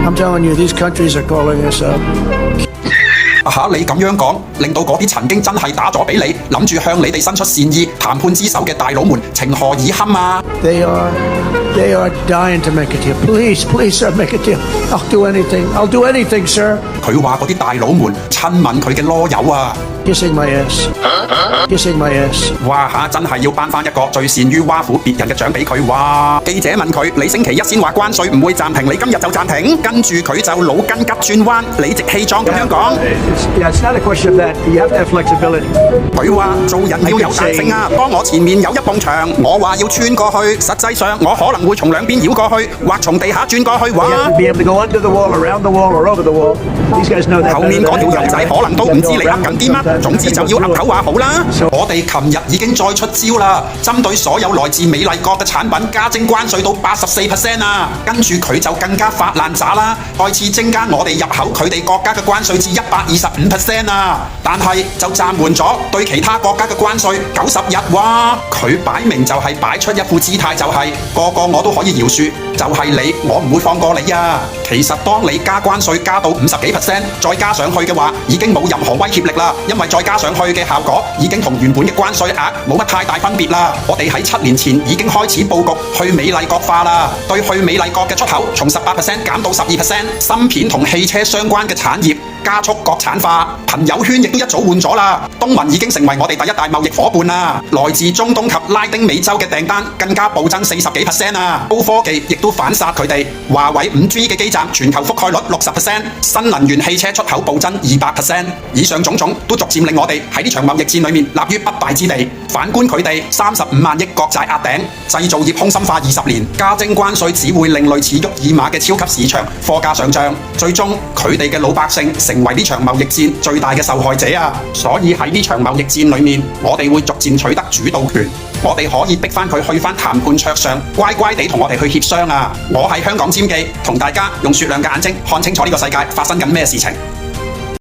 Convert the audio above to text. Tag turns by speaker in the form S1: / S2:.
S1: I'm telling you, these countries are calling us up.
S2: 你咁樣講，令到嗰啲曾經真係打咗俾你，諗住向你哋伸出善意談判之手嘅大佬們，情何以堪啊？
S1: They are dying to make a deal. Please, sir, make a deal. I'll do anything. I'll do anything, sir.
S2: 佢話嗰啲大佬們親吻佢嘅囉柚啊！
S1: Kissing my ass. Kissing my ass.
S2: 哇真係要頒翻一個最善於挖苦別人嘅獎俾佢。哇！記者問佢：你星期一先話關稅唔會暫停，你今日就暫停？跟住佢就腦筋急轉彎，理直氣壯咁樣講。
S1: It's not a question of that. You have to have flexibility.
S2: 佢話做人要有彈性啊！當我前面有一埲牆，我話要穿過去，實際上我可能會從兩邊繞過去，或從地下轉過去。
S1: You have to be able to go under the wall, around the wall, or over the wall. These guys know that.
S2: 後面嗰條友仔可能都唔知你噏緊啲乜，總之就要噏口話好啦。我哋琴日已經再出招啦，針對所有來自美麗國嘅產品加徵關稅到84% 啊！跟住佢就更加發爛渣啦，再次增加我哋入口佢哋國家嘅關稅至125% 啊！但係就暫緩咗對其他國家嘅關稅90日哇！佢擺明就係擺出一副姿態，就係個個我都可以饒恕，就係你我唔會放過你啊！其實當你加關稅加到50幾%，再加上去嘅話，已經冇任何威脅力啦，因為再加上去嘅效果已經同原本嘅關稅額冇乜太大分別啦。我哋喺7年前已經開始佈局去美麗國化啦，對去美麗國嘅出口從18%減到12%，芯片同汽車相關嘅產業加速國產化，朋友圈亦都一早換咗啦。東盟已經成為我哋第一大貿易夥伴啦，來自中東及拉丁美洲嘅訂單更加暴增40幾%啊！高科技亦都反殺佢哋，華為5G 嘅基站全球覆蓋率60%，新能源汽車出口暴增200%。以上種種都逐漸令我哋喺呢場貿易戰裏面立於不敗之地。反觀佢哋35萬億國債壓頂，製造業空心化20年，加徵關稅只會令類似沃爾瑪嘅超級市場貨價上漲，最終佢哋嘅老百姓成為呢場貿易戰最大嘅受害者啊！所以喺呢場貿易戰裏面，我哋會逐漸取得主導權，我哋可以逼翻佢去翻談判桌上，乖乖地同我哋去協商啊！我係香港尖記，同大家用雪亮嘅眼睛看清楚呢個世界發生緊咩事情。